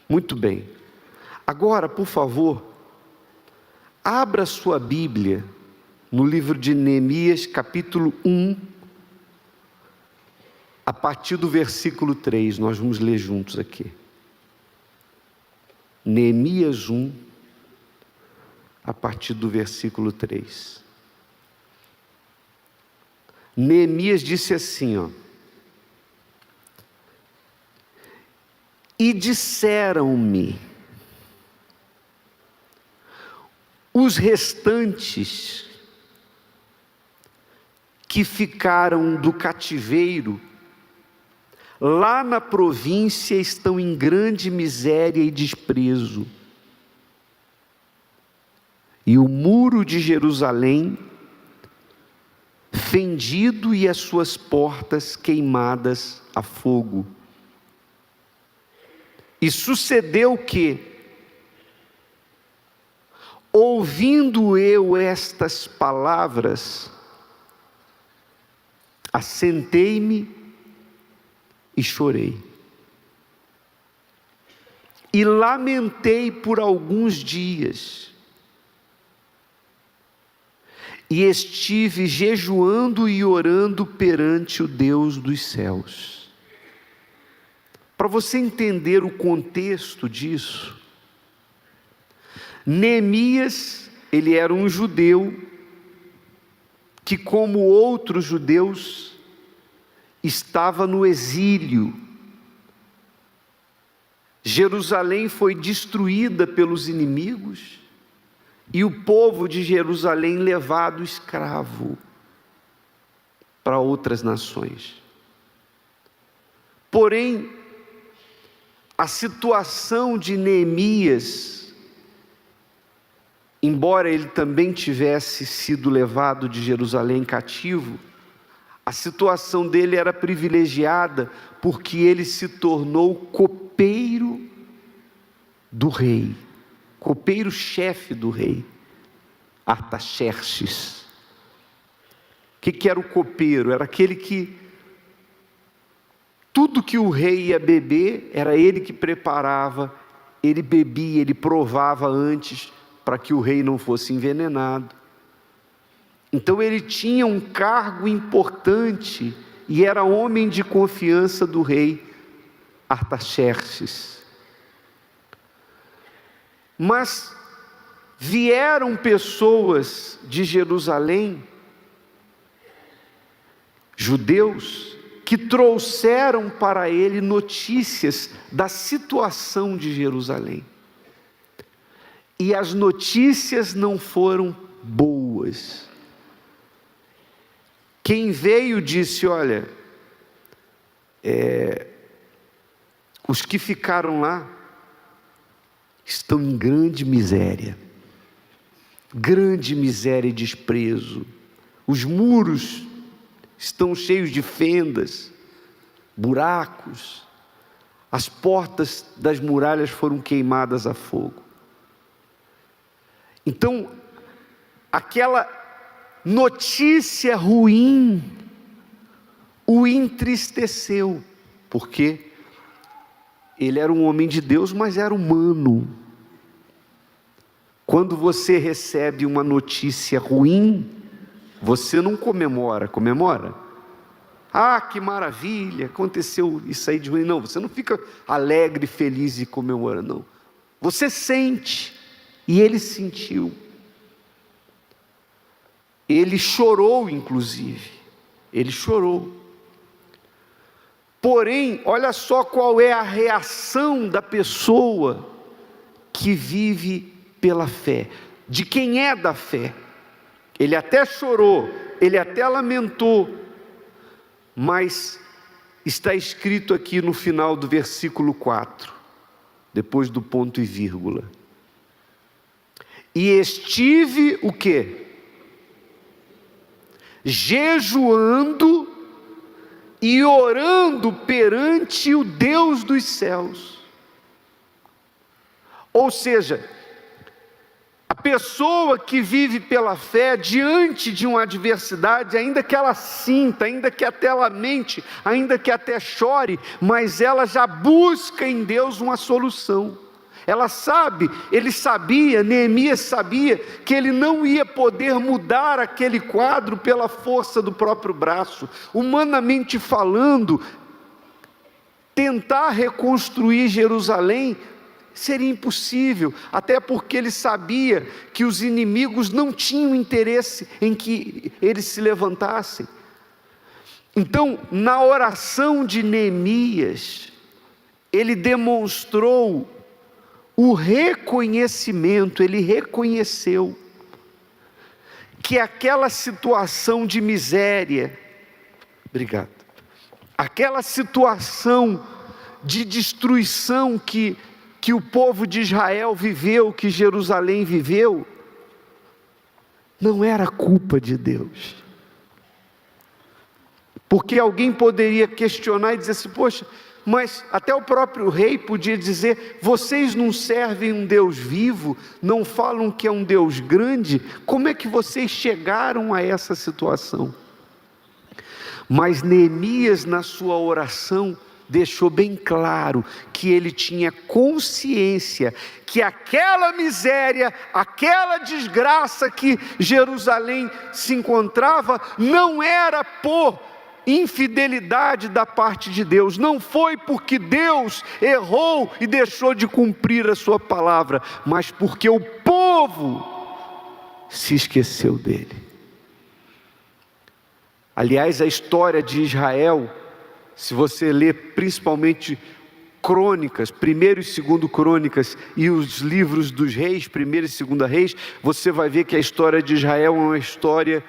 Muito bem. Agora, por favor, abra sua Bíblia no livro de Neemias, capítulo 1, a partir do versículo 3, nós vamos ler juntos aqui. Neemias 1, a partir do versículo 3. Neemias disse assim, ó: e disseram-me os restantes que ficaram do cativeiro lá na província estão em grande miséria e desprezo, e o muro de Jerusalém fendido e as suas portas queimadas a fogo. E sucedeu que, ouvindo eu estas palavras, assentei-me e chorei, e lamentei por alguns dias, e estive jejuando e orando perante o Deus dos céus. Para você entender o contexto disso, Neemias, ele era um judeu que, como outros judeus, estava no exílio. Jerusalém foi destruída pelos inimigos e o povo de Jerusalém levado escravo para outras nações. Porém, a situação de Neemias, embora ele também tivesse sido levado de Jerusalém cativo, a situação dele era privilegiada porque ele se tornou copeiro do rei, copeiro-chefe do rei, Artaxerxes. O que era o copeiro? Era aquele que tudo que o rei ia beber, era ele que preparava, ele bebia, ele provava antes, para que o rei não fosse envenenado. Então ele tinha um cargo importante, e era homem de confiança do rei Artaxerxes. Mas vieram pessoas de Jerusalém, judeus, que trouxeram para ele notícias da situação de Jerusalém. E as notícias não foram boas. Quem veio disse: olha, os que ficaram lá estão em grande miséria e desprezo. Os muros estão cheios de fendas, buracos, as portas das muralhas foram queimadas a fogo. Então, aquela notícia ruim o entristeceu, porque ele era um homem de Deus, mas era humano. Quando você recebe uma notícia ruim, você não comemora? Ah, que maravilha, aconteceu isso aí de ruim. Não, você não fica alegre, feliz e comemora, não. Você sente, e ele sentiu. Ele chorou, inclusive. Ele chorou. Porém, olha só qual é a reação da pessoa que vive pela fé. De quem é da fé. Ele até chorou, ele até lamentou, mas está escrito aqui no final do versículo 4, depois do ponto e vírgula: e estive o quê? Jejuando e orando perante o Deus dos céus. Ou seja, a A pessoa que vive pela fé, diante de uma adversidade, ainda que ela sinta, ainda que até lamente, ainda que até chore, mas ela já busca em Deus uma solução. Ela sabe, ele sabia, Neemias sabia, que ele não ia poder mudar aquele quadro pela força do próprio braço. Humanamente falando, tentar reconstruir Jerusalém seria impossível, até porque ele sabia que os inimigos não tinham interesse em que eles se levantassem. Então, na oração de Neemias, ele demonstrou o reconhecimento, ele reconheceu que aquela situação de miséria, aquela situação de destruição que o povo de Israel viveu, que Jerusalém viveu, não era culpa de Deus. Porque alguém poderia questionar e dizer assim: poxa, mas até o próprio rei podia dizer: vocês não servem um Deus vivo, não falam que é um Deus grande, como é que vocês chegaram a essa situação? Mas Neemias, na sua oração, deixou bem claro que ele tinha consciência que aquela miséria, aquela desgraça que Jerusalém se encontrava, não era por infidelidade da parte de Deus, não foi porque Deus errou e deixou de cumprir a sua palavra, mas porque o povo se esqueceu dele. Aliás, a história de Israel, se você ler principalmente Crônicas, 1º e 2º Crônicas e os livros dos reis, 1º e 2º Reis, você vai ver que a história de Israel é uma história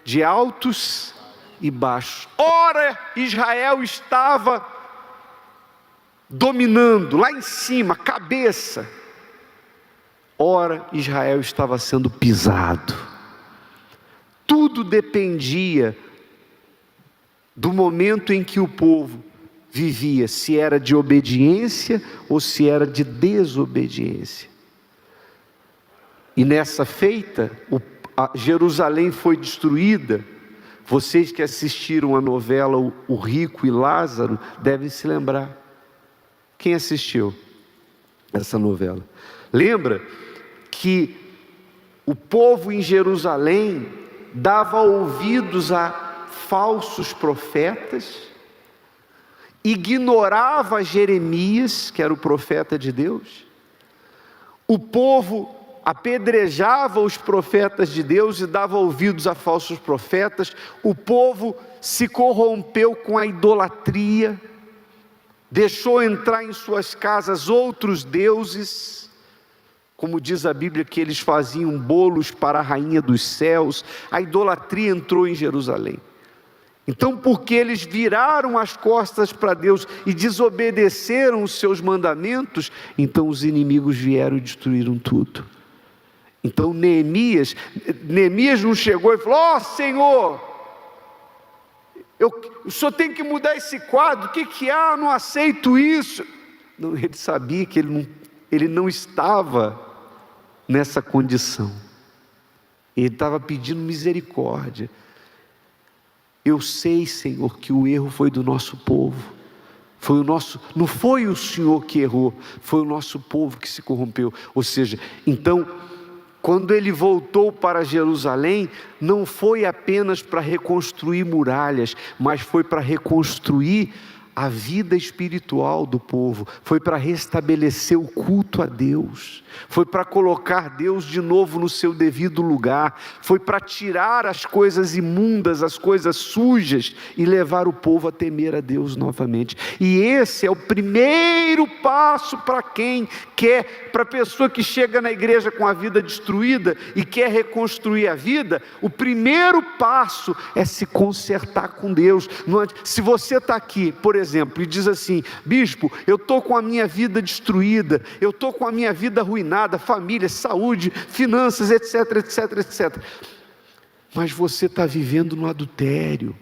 de altos e baixos. Ora, Israel estava dominando, lá em cima, cabeça. Ora, Israel estava sendo pisado. Tudo dependia do momento em que o povo vivia, se era de obediência ou se era de desobediência. E nessa feita, Jerusalém foi destruída. Vocês que assistiram a novela O Rico e Lázaro devem se lembrar. Quem assistiu essa novela? Lembra que o povo em Jerusalém dava ouvidos a falsos profetas, ignorava Jeremias, que era o profeta de Deus. O povo apedrejava os profetas de Deus e dava ouvidos a falsos profetas. O povo se corrompeu com a idolatria, deixou entrar em suas casas outros deuses, como diz a Bíblia que eles faziam bolos para a rainha dos céus. A idolatria entrou em Jerusalém. Então, porque eles viraram as costas para Deus e desobedeceram os seus mandamentos, então os inimigos vieram e destruíram tudo. Então Neemias não chegou e falou: ó Senhor, o Senhor tem que mudar esse quadro, o que há? Eu não aceito isso. Não, ele sabia que ele não estava nessa condição, ele estava pedindo misericórdia. Eu sei, Senhor, que o erro foi do nosso povo, não foi o Senhor que errou, foi o nosso povo que se corrompeu. Ou seja, então, quando ele voltou para Jerusalém, não foi apenas para reconstruir muralhas, mas foi para reconstruir a vida espiritual do povo, foi para restabelecer o culto a Deus, foi para colocar Deus de novo no seu devido lugar, foi para tirar as coisas imundas, as coisas sujas e levar o povo a temer a Deus novamente. E esse é o primeiro passo para quem quer, para a pessoa que chega na igreja com a vida destruída e quer reconstruir a vida. O primeiro passo é se consertar com Deus. Se você está aqui, por exemplo, e diz assim: bispo, eu estou com a minha vida destruída, eu estou com a minha vida arruinada, família, saúde, finanças, etc, etc, etc. Mas você está vivendo no adultério,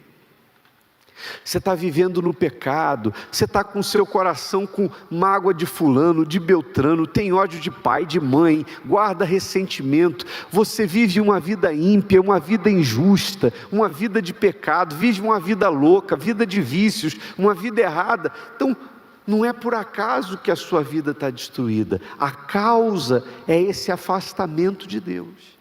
Você está vivendo no pecado, você está com seu coração com mágoa de fulano, de beltrano, tem ódio de pai, de mãe, guarda ressentimento, você vive uma vida ímpia, uma vida injusta, uma vida de pecado, vive uma vida louca, vida de vícios, uma vida errada. Então, não é por acaso que a sua vida está destruída, a causa é esse afastamento de Deus.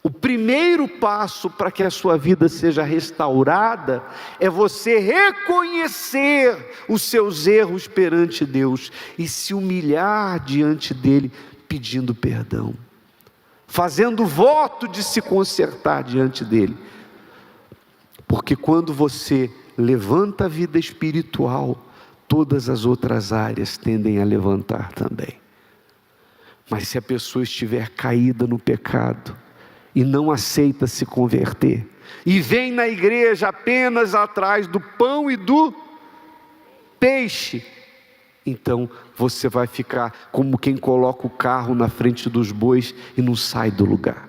O primeiro passo para que a sua vida seja restaurada é você reconhecer os seus erros perante Deus e se humilhar diante dele pedindo perdão, fazendo voto de se consertar diante dele. Porque quando você levanta a vida espiritual, todas as outras áreas tendem a levantar também. Mas se a pessoa estiver caída no pecado e não aceita se converter, e vem na igreja apenas atrás do pão e do peixe, então você vai ficar como quem coloca o carro na frente dos bois e não sai do lugar.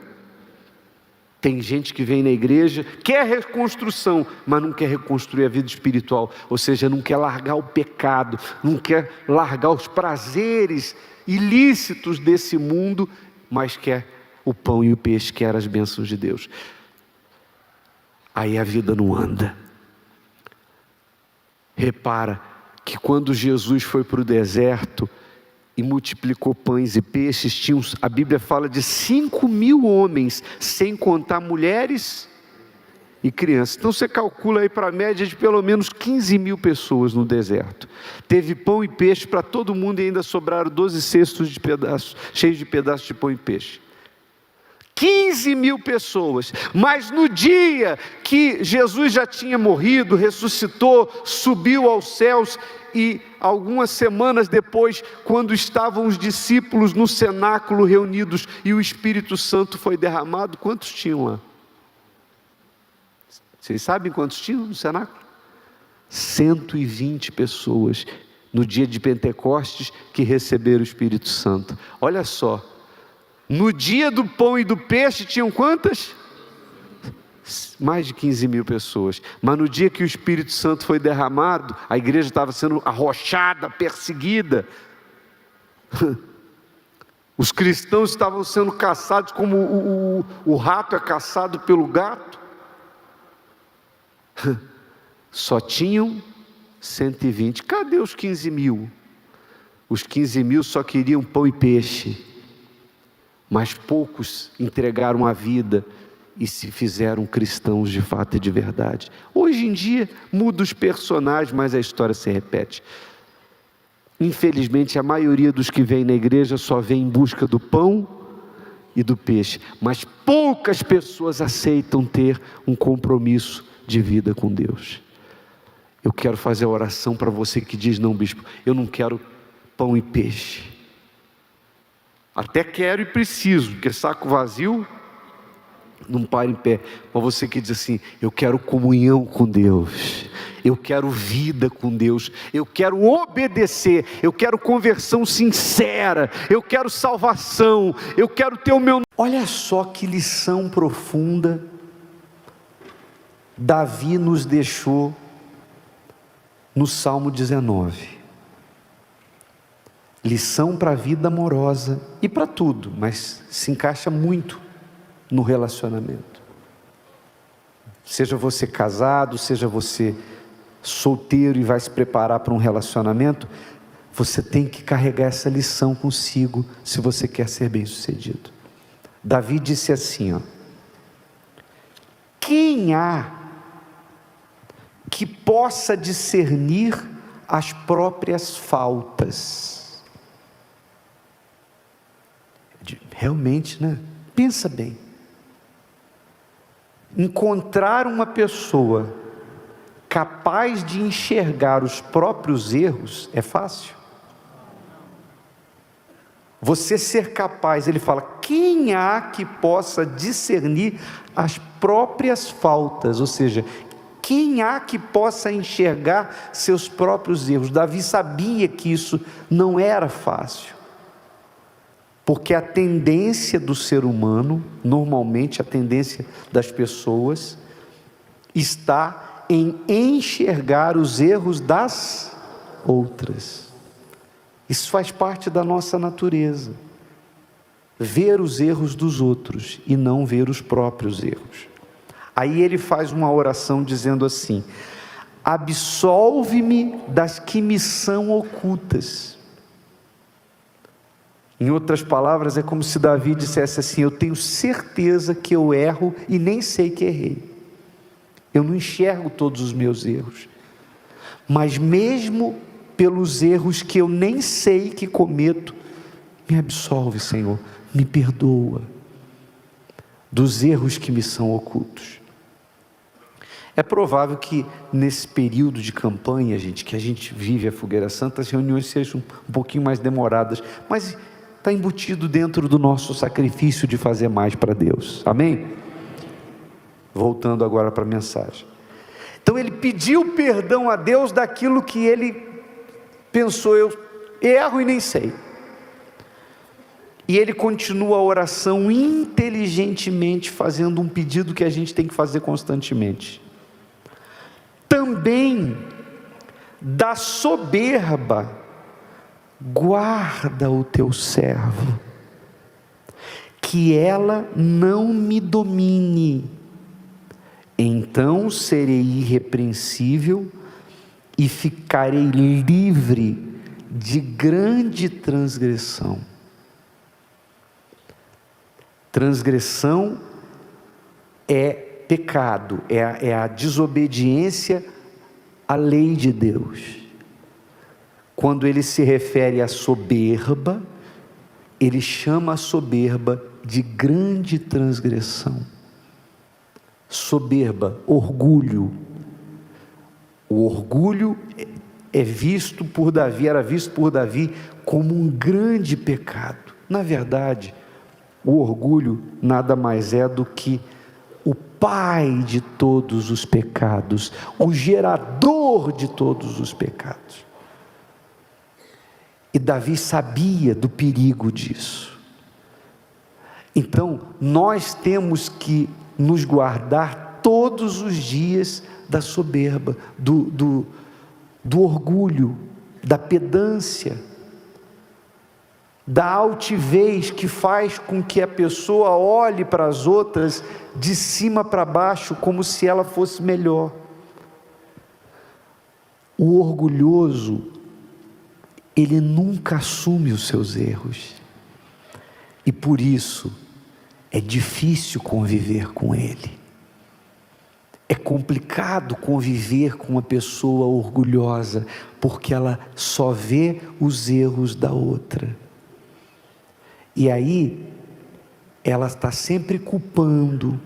Tem gente que vem na igreja, quer reconstrução, mas não quer reconstruir a vida espiritual, ou seja, não quer largar o pecado, não quer largar os prazeres ilícitos desse mundo, mas quer o pão e o peixe, que eram as bênçãos de Deus. Aí a vida não anda. Repara que quando Jesus foi para o deserto e multiplicou pães e peixes, a Bíblia fala de 5.000 homens, sem contar mulheres e crianças. Então você calcula aí para a média de pelo menos 15.000 pessoas no deserto. Teve pão e peixe para todo mundo e ainda sobraram 12 cestos de pedaços, cheios de pedaços de pão e peixe. 15.000 pessoas, mas no dia que Jesus já tinha morrido, ressuscitou, subiu aos céus, e algumas semanas depois, quando estavam os discípulos no cenáculo reunidos e o Espírito Santo foi derramado, quantos tinham lá? Vocês sabem quantos tinham no cenáculo? 120 pessoas, no dia de Pentecostes, que receberam o Espírito Santo. Olha só, no dia do pão e do peixe tinham quantas? Mais de 15.000 pessoas. Mas no dia que o Espírito Santo foi derramado, a igreja estava sendo arrochada, perseguida. Os cristãos estavam sendo caçados como o rato é caçado pelo gato. Só tinham 120. Cadê os 15.000? Os 15.000 só queriam pão e peixe. Mas poucos entregaram a vida e se fizeram cristãos de fato e de verdade. Hoje em dia muda os personagens, mas a história se repete. Infelizmente a maioria dos que vem na igreja só vem em busca do pão e do peixe, mas poucas pessoas aceitam ter um compromisso de vida com Deus. Eu quero fazer a oração para você que diz: não, bispo, eu não quero pão e peixe. Até quero e preciso, porque saco vazio não para em pé. Mas você que diz assim: eu quero comunhão com Deus, eu quero vida com Deus, eu quero obedecer, eu quero conversão sincera, eu quero salvação, eu quero ter o meu... Olha só que lição profunda Davi nos deixou no Salmo 19. Lição para a vida amorosa e para tudo, mas se encaixa muito no relacionamento. Seja você casado, seja você solteiro e vai se preparar para um relacionamento, você tem que carregar essa lição consigo se você quer ser bem-sucedido. Davi disse assim, ó: quem há que possa discernir as próprias faltas? Realmente, né? Pensa bem. Encontrar uma pessoa capaz de enxergar os próprios erros é fácil? Você ser capaz, ele fala, quem há que possa discernir as próprias faltas? Ou seja, quem há que possa enxergar seus próprios erros? Davi sabia que isso não era fácil. Porque a tendência do ser humano, normalmente a tendência das pessoas, está em enxergar os erros das outras. Isso faz parte da nossa natureza. Ver os erros dos outros e não ver os próprios erros. Aí ele faz uma oração dizendo assim: absolve-me das que me são ocultas. Em outras palavras, é como se Davi dissesse assim: eu tenho certeza que eu erro e nem sei que errei. Eu não enxergo todos os meus erros. Mas mesmo pelos erros que eu nem sei que cometo, me absolve, Senhor, me perdoa dos erros que me são ocultos. É provável que nesse período de campanha, gente, que a gente vive a Fogueira Santa, as reuniões sejam um pouquinho mais demoradas, mas está embutido dentro do nosso sacrifício de fazer mais para Deus, amém? Voltando agora para a mensagem. Então ele pediu perdão a Deus daquilo que ele pensou: eu erro e nem sei. E ele continua a oração inteligentemente, fazendo um pedido que a gente tem que fazer constantemente. Também da soberba guarda o teu servo, que ela não me domine. Então serei irrepreensível e ficarei livre de grande transgressão. Transgressão é pecado, é a desobediência à lei de Deus. Quando ele se refere à soberba, ele chama a soberba de grande transgressão. Soberba, orgulho. O orgulho era visto por Davi como um grande pecado. Na verdade, o orgulho nada mais é do que o pai de todos os pecados, o gerador de todos os pecados. E Davi sabia do perigo disso. Então, nós temos que nos guardar todos os dias da soberba, do orgulho, da pedância, da altivez que faz com que a pessoa olhe para as outras de cima para baixo como se ela fosse melhor. O orgulhoso, ele nunca assume os seus erros, e por isso é difícil conviver com ele. É complicado conviver com uma pessoa orgulhosa, porque ela só vê os erros da outra. E aí, ela está sempre culpando.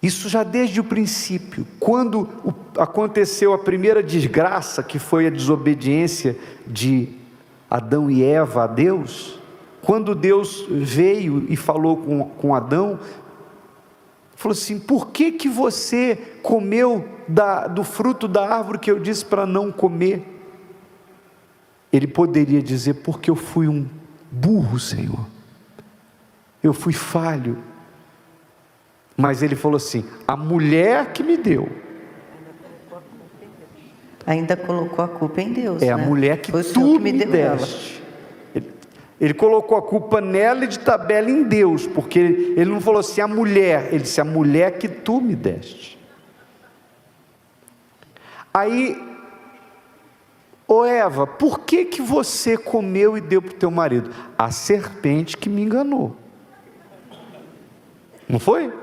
Isso já desde o princípio. Quando aconteceu a primeira desgraça, que foi a desobediência de Adão e Eva a Deus, quando Deus veio e falou com Adão, falou assim: por que você comeu do fruto da árvore que eu disse para não comer? Ele poderia dizer: porque eu fui um burro, Senhor, eu fui falho. Mas ele falou assim: a mulher que me deu. Ainda colocou a culpa em Deus, né? A mulher que tu me deste. Ele colocou a culpa nela e de tabela em Deus, porque ele não falou assim a mulher, ele disse a mulher que tu me deste. Aí, ô Eva, por que você comeu e deu para o teu marido? A serpente que me enganou. Não foi?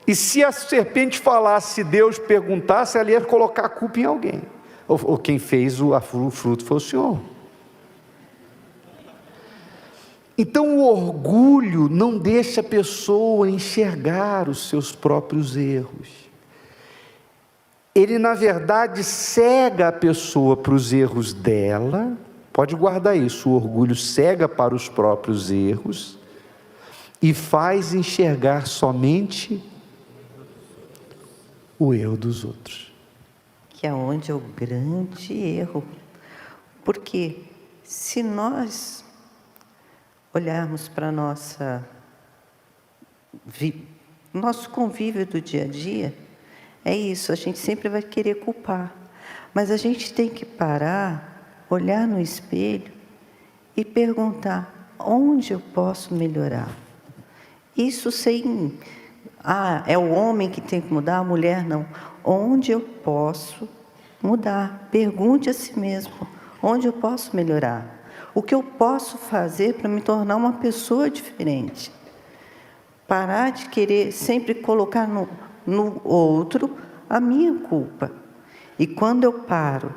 E se a serpente falasse, Deus perguntasse, ela ia colocar a culpa em alguém. Ou quem fez o fruto foi o Senhor. Então o orgulho não deixa a pessoa enxergar os seus próprios erros. Ele na verdade cega a pessoa para os erros dela. Pode guardar isso, o orgulho cega para os próprios erros e faz enxergar somente o erro dos outros. Que é onde é o grande erro. Porque se nós olharmos para nosso convívio do dia a dia, É isso, a gente sempre vai querer culpar. Mas a gente tem que parar, olhar no espelho e perguntar: onde eu posso melhorar? Isso sem... é o homem que tem que mudar, a mulher não. Onde eu posso mudar? Pergunte a si mesmo: onde eu posso melhorar? O que eu posso fazer para me tornar uma pessoa diferente? Parar de querer sempre colocar no outro a minha culpa. E quando eu paro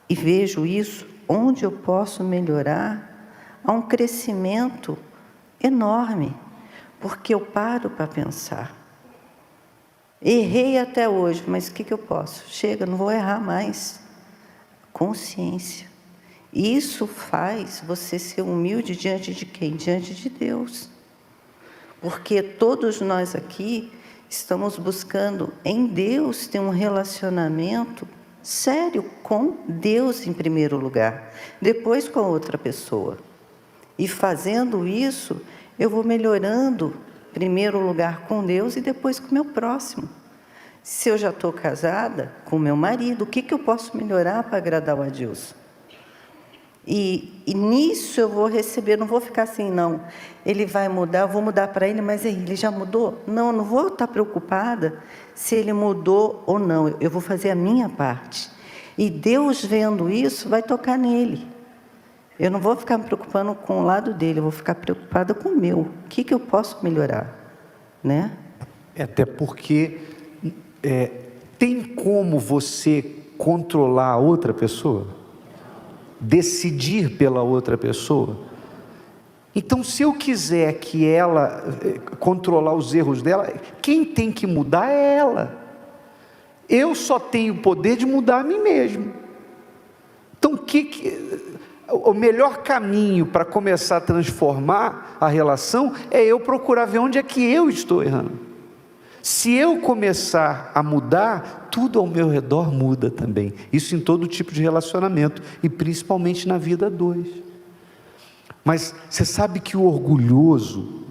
e vejo isso, onde eu posso melhorar, há um crescimento enorme, porque eu paro para pensar. Errei até hoje, mas o que eu posso? Chega, não vou errar mais. Consciência. Isso faz você ser humilde diante de quem? Diante de Deus. Porque todos nós aqui estamos buscando em Deus ter um relacionamento sério com Deus em primeiro lugar, depois com a outra pessoa. E fazendo isso, eu vou melhorando, em primeiro lugar com Deus e depois com o meu próximo. Se eu já estou casada com meu marido, o que eu posso melhorar para agradar o Deus? E nisso eu vou receber, não vou ficar assim, não. Ele vai mudar, eu vou mudar para ele, mas ele já mudou? Não, eu não vou estar preocupada se ele mudou ou não. Eu vou fazer a minha parte. E Deus, vendo isso, vai tocar nele. Eu não vou ficar me preocupando com o lado dele, eu vou ficar preocupada com o meu. O que eu posso melhorar? Né? Até porque tem como você controlar a outra pessoa? Decidir pela outra pessoa? Então, se eu quiser que ela controlar os erros dela, quem tem que mudar é ela. Eu só tenho o poder de mudar a mim mesmo. Então, o melhor caminho para começar a transformar a relação é eu procurar ver onde é que eu estou errando. Se eu começar a mudar, tudo ao meu redor muda também. Isso em todo tipo de relacionamento, e principalmente na vida a dois. Mas você sabe que o orgulhoso,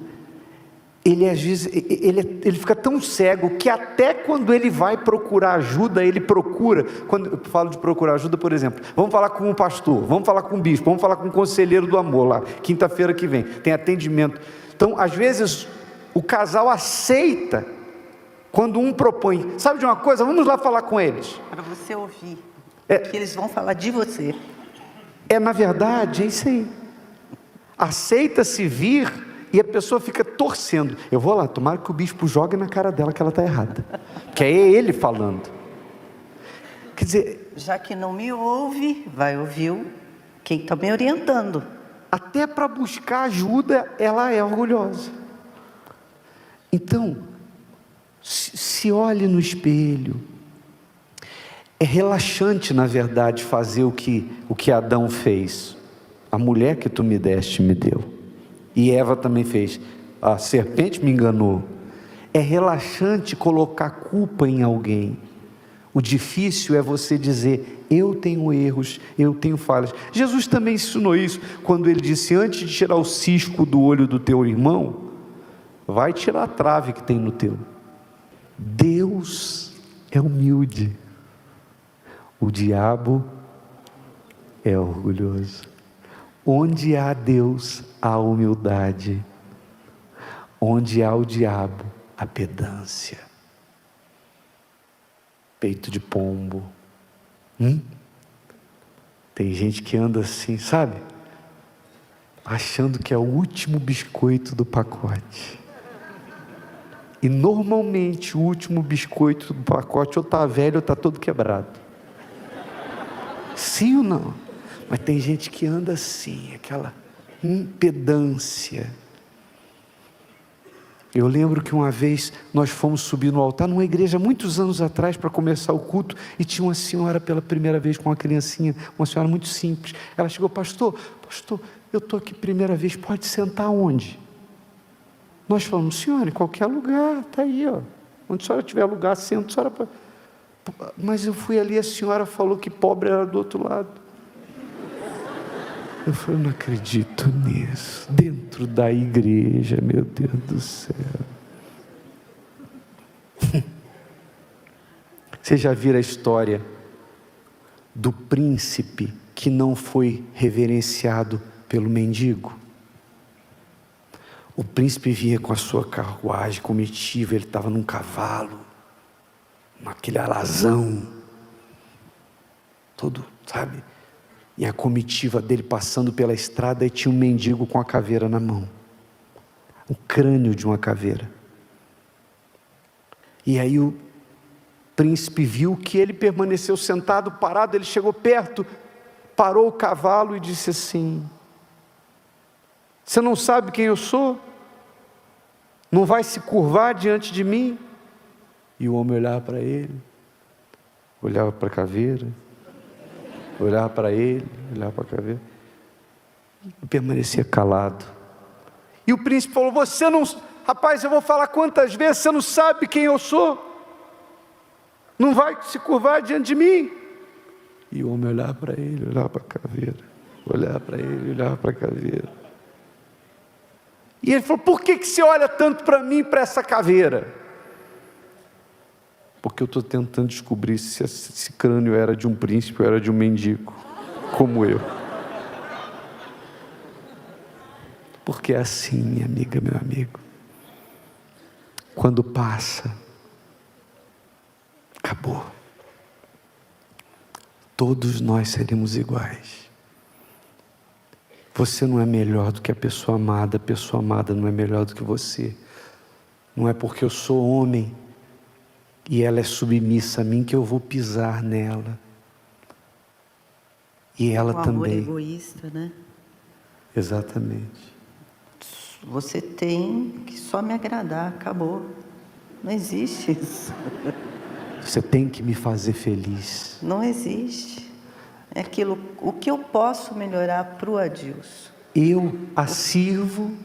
ele às vezes, ele fica tão cego que até quando ele vai procurar ajuda, ele procura. Quando eu falo de procurar ajuda, por exemplo, vamos falar com um pastor, vamos falar com um bispo, vamos falar com um conselheiro do amor lá, quinta-feira que vem, tem atendimento. Então, às vezes, o casal aceita quando um propõe, sabe de uma coisa, vamos lá falar com eles. Para você ouvir, que eles vão falar de você. Na verdade, é isso aí. Aceita-se vir e a pessoa fica torcendo. Eu vou lá, tomara que o bispo jogue na cara dela que ela está errada. Que é ele falando. Quer dizer... Já que não me ouve, vai ouvir quem está me orientando. Até para buscar ajuda, ela é orgulhosa. Então... se olhe no espelho. É relaxante, na verdade, fazer o que Adão fez. A mulher que tu me deste me deu. E Eva também fez. A serpente me enganou. É relaxante colocar culpa em alguém. O difícil é você dizer: eu tenho erros, eu tenho falhas. Jesus também ensinou isso quando ele disse: antes de tirar o cisco do olho do teu irmão, vai tirar a trave que tem no teu. Deus é humilde, o diabo é orgulhoso. Onde há Deus, há humildade. Onde há o diabo, há pedância. Peito de pombo. Tem gente que anda assim, sabe? Achando que é o último biscoito do pacote. E normalmente o último biscoito do pacote ou está velho ou está todo quebrado. Sim ou não? Mas tem gente que anda assim, aquela impedância. Eu lembro que uma vez nós fomos subir no altar numa igreja muitos anos atrás para começar o culto, e tinha uma senhora pela primeira vez com uma criancinha, uma senhora muito simples. Ela chegou: pastor, eu estou aqui primeira vez, pode sentar onde? Nós falamos: senhora, em qualquer lugar, está aí, ó. Onde a senhora tiver lugar, senta, a senhora... Mas eu fui ali, a senhora falou que pobre era do outro lado. Eu falei: eu não acredito nisso. Dentro da igreja, meu Deus do céu. Você já viu a história do príncipe que não foi reverenciado pelo mendigo? O príncipe vinha com a sua carruagem comitiva, ele estava num cavalo, naquele alazão, todo, sabe? E a comitiva dele passando pela estrada, e tinha um mendigo com a caveira na mão, o crânio de uma caveira. E aí o príncipe viu que ele permaneceu sentado, parado. Ele chegou perto, parou o cavalo e disse assim: você não sabe quem eu sou? Não vai se curvar diante de mim? E o homem olhava para ele, olhava para a caveira, olhava para ele, olhava para a caveira, e permanecia calado. E o príncipe falou: você não... Rapaz, eu vou falar quantas vezes, você não sabe quem eu sou? Não vai se curvar diante de mim? E o homem olhava para ele, olhava para a caveira, olhava para ele, olhava para a caveira. E ele falou: por que você olha tanto para mim, para essa caveira? Porque eu estou tentando descobrir se esse crânio era de um príncipe ou era de um mendigo, como eu. Porque é assim, minha amiga, meu amigo. Quando passa, acabou. Todos nós seremos iguais. Você não é melhor do que a pessoa amada não é melhor do que você. Não é porque eu sou homem e ela é submissa a mim que eu vou pisar nela. E ela também. O amor egoísta, né? Exatamente. Você tem que só me agradar, acabou. Não existe isso. Você tem que me fazer feliz. Não existe. É aquilo, o que eu posso melhorar para o Adilson. Eu a sirvo